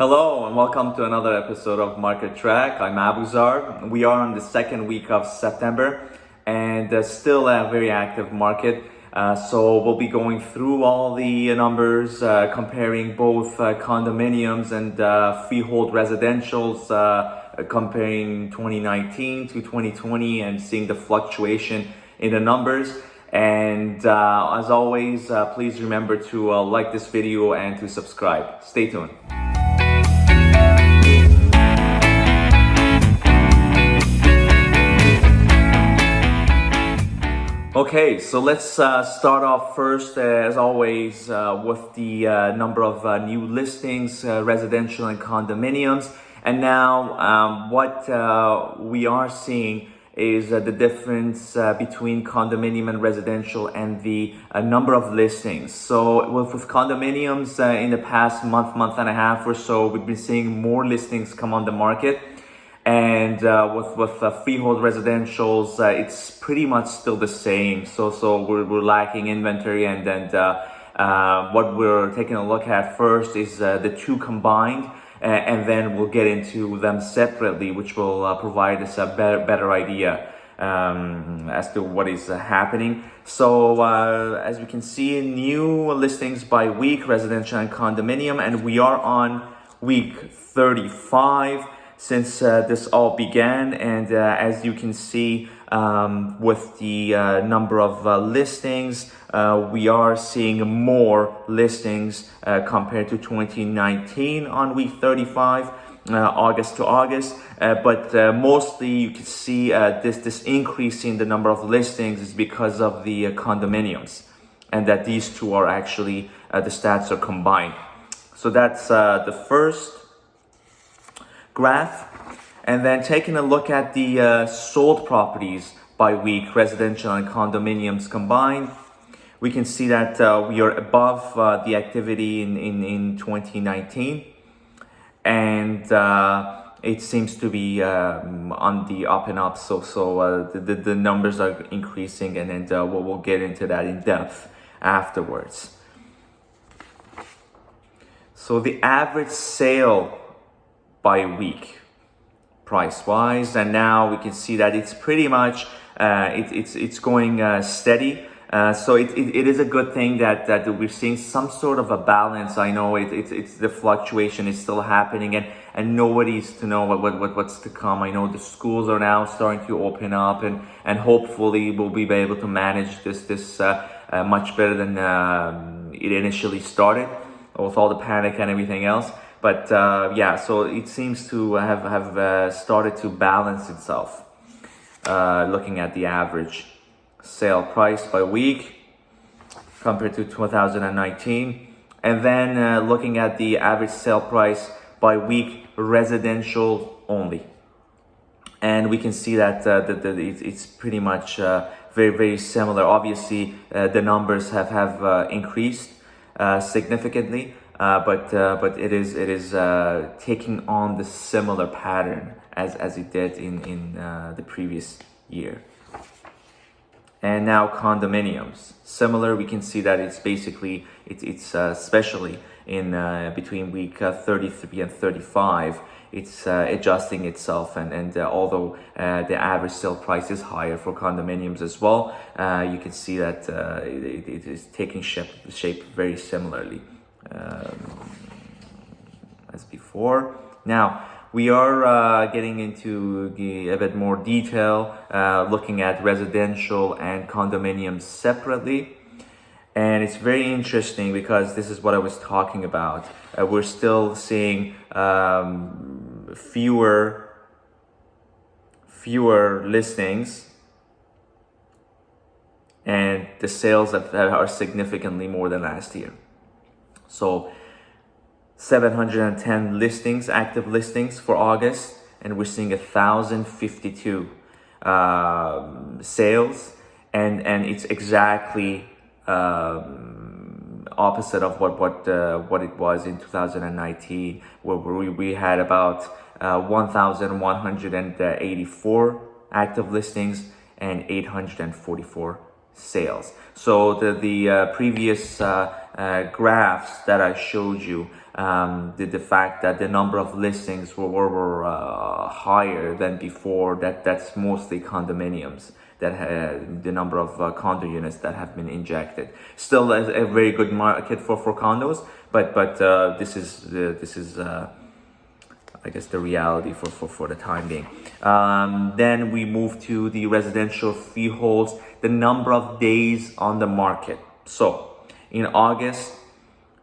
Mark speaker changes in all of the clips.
Speaker 1: Hello and welcome to another episode of Market Track. I'm Abuzar. We are on the second week of September and still a very active market. So we'll be going through all the numbers, comparing both condominiums and freehold residentials, comparing 2019 to 2020 and seeing the fluctuation in the numbers. And as always, please remember to like this video and to subscribe. Stay tuned. Okay, so let's start off first, as always, with the number of new listings, residential and condominiums. And now what we are seeing is the difference between condominium and residential and the number of listings. So with condominiums, in the past month and a half or so, we've been seeing more listings come on the market. And with freehold residentials, it's pretty much still the same. So we're lacking inventory, and then what we're taking a look at first is the two combined, and then we'll get into them separately, which will provide us a better idea as to what is happening. So as we can see, new listings by week, residential and condominium, and we are on week 35. Since this all began, and as you can see with the number of listings, we are seeing more listings compared to 2019 on week 35, August to August. But mostly you can see this increase in the number of listings is because of the condominiums, and that these two are actually the stats are combined. So that's the first graph. And then taking a look at the sold properties by week, residential and condominiums combined, we can see that we are above the activity in 2019, and it seems to be on the up and up. So the numbers are increasing, and then we'll get into that in depth afterwards. So the average sale by week, price wise, and now we can see that it's pretty much it's going steady. So it is a good thing that we're seeing some sort of a balance. I know it's the fluctuation is still happening, and nobody's to know what's to come. I know the schools are now starting to open up, and hopefully we'll be able to manage this much better than it initially started, with all the panic and everything else. But yeah, so it seems to have started to balance itself, looking at the average sale price by week compared to 2019. And then looking at the average sale price by week, residential only. And we can see that it's pretty much very similar. Obviously, the numbers have increased significantly. But it is taking on the similar pattern as it did in the previous year. And now condominiums, similar. We can see that it's basically it's especially in between week 33 and 35, it's adjusting itself, and although the average sale price is higher for condominiums as well, you can see that it is taking shape very similarly as before. Now we are getting into a bit more detail, looking at residential and condominiums separately, and it's very interesting because this is what I was talking about. We're still seeing fewer listings, and the sales that are significantly more than last year. So 710 listings, active listings for August, and we're seeing 1,052 sales, and it's exactly opposite of what it was in 2019, where we had about 1,184 active listings and 844 sales. So the previous graphs that I showed you, the fact that the number of listings were higher than before, that's mostly condominiums, that the number of condo units that have been injected. Still a very good market for condos, but this is I guess the reality for the time being. Then we move to the residential freeholds, the number of days on the market. So in August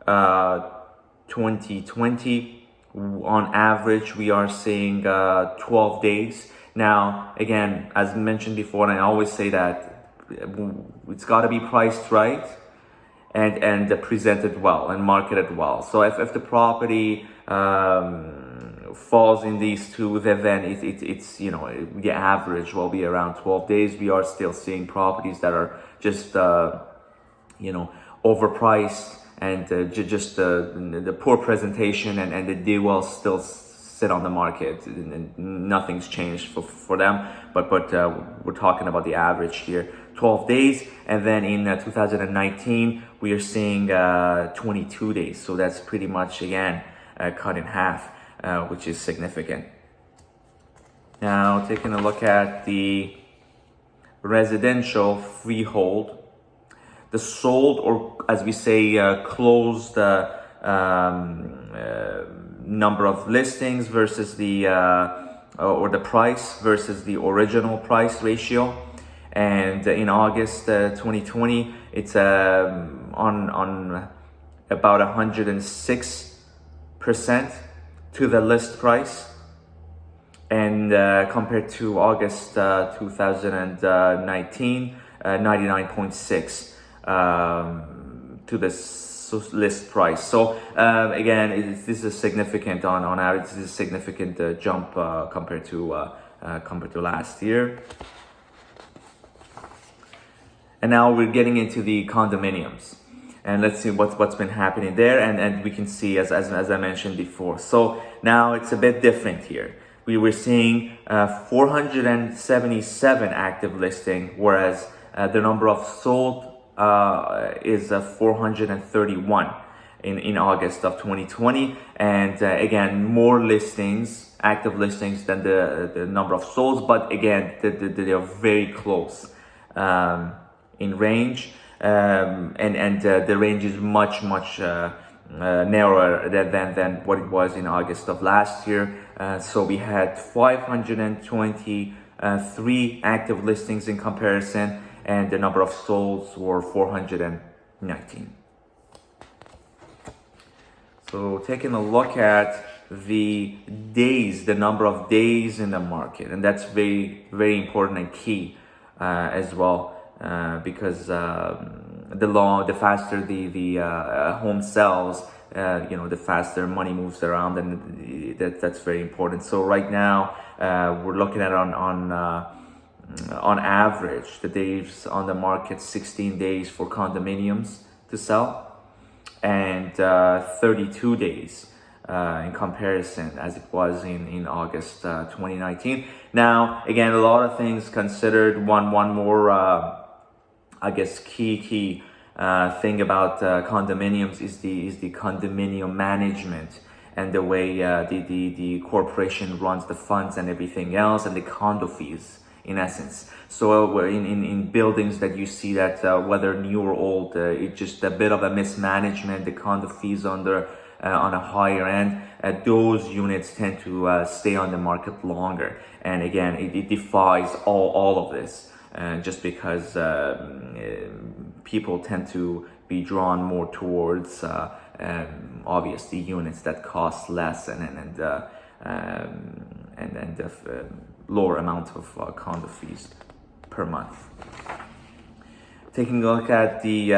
Speaker 1: 2020, on average, we are seeing 12 days. Now, again, as mentioned before, and I always say that it's got to be priced right and presented well and marketed well. So if the property falls in these two, then it's the average will be around 12 days. We are still seeing properties that are just overpriced and just the poor presentation, and the deal will still sit on the market, and nothing's changed for them, but we're talking about the average here, 12 days. And then in 2019 we are seeing 22 days, so that's pretty much again cut in half, which is significant. Now, taking a look at the residential freehold, the sold, or as we say, closed number of listings versus the or the price versus the original price ratio. And in August 2020, it's on about 106% to the list price, and compared to August 2019, 99.6 to the list price. So again, this is significant on average. This is a significant jump compared to last year. And now we're getting into the condominiums, and let's see what's been happening there. And we can see, as I mentioned before. So now it's a bit different here. We were seeing 477 active listing, whereas the number of sold is 431 in August of 2020. And again, more listings, active listings, than the number of solds. But again, they are very close in range, and the range is much narrower than what it was in August of last year. So we had 523 active listings in comparison, and the number of solds were 419. So taking a look at the days, the number of days in the market, and that's very, very important and key as well, because the faster the home sells, the faster money moves around, and that's very important. So right now we're looking at on average the days on the market, 16 days for condominiums to sell, and 32 days in comparison as it was in August 2019. Now, again, a lot of things considered. One more I guess key thing about condominiums is the condominium management, and the way the corporation runs the funds and everything else, and the condo fees, in essence. So in buildings that you see that whether new or old, it's just a bit of a mismanagement. The condo fees on a higher end, those units tend to stay on the market longer. And again, it defies all of this, just because people tend to be drawn more towards obviously units that cost less and lower amount of condo fees per month. Taking a look at the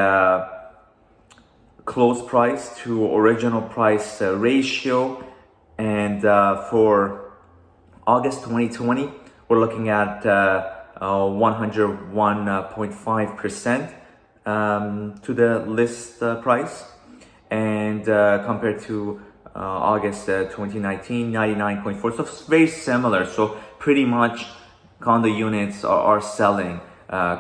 Speaker 1: close price to original price ratio, and for August 2020, we're looking at 101.5% to the list price, and compared to August 2019, 99.4. So it's very similar. So pretty much condo units are selling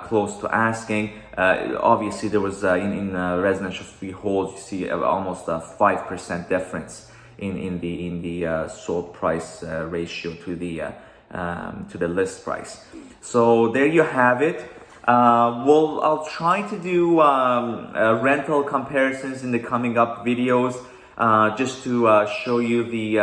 Speaker 1: close to asking. Obviously, there was in residential freeholds, you see almost a 5% difference in the sold price ratio to the list price. So there you have it. I'll try to do rental comparisons in the coming up videos, just to show you the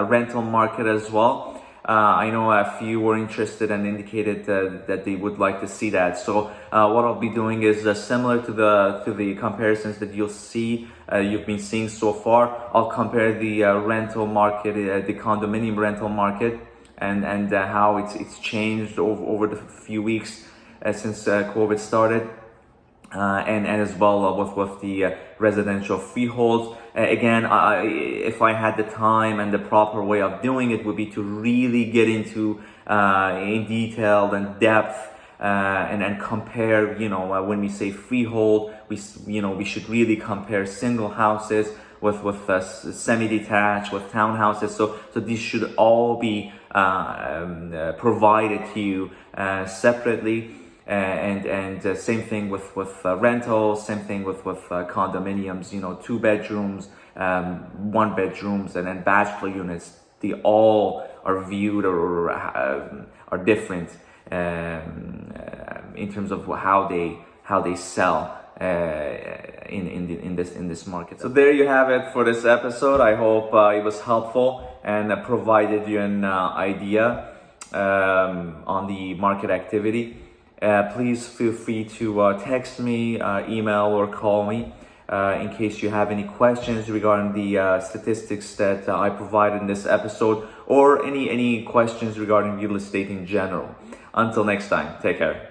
Speaker 1: rental market as well. I know a few were interested and indicated that they would like to see that. So what I'll be doing is similar to the comparisons that you've been seeing so far. I'll compare the rental market, the condominium rental market, and how it's changed over the few weeks since COVID started. And as well with the residential freeholds. Again, if I had the time, and the proper way of doing it would be to really get into in detail and depth and compare. When we say freehold, we should really compare single houses with semi-detached, with townhouses. So these should all be provided to you separately. And same thing with rentals, same thing with condominiums, 2 bedrooms, 1 bedrooms, and then bachelor units. They all are viewed or are different in terms of how they sell in this market. So there you have it for this episode. I hope it was helpful and provided you an idea on the market activity. Please feel free to text me, email, or call me in case you have any questions regarding the statistics that I provided in this episode, or any questions regarding real estate in general. Until next time, take care.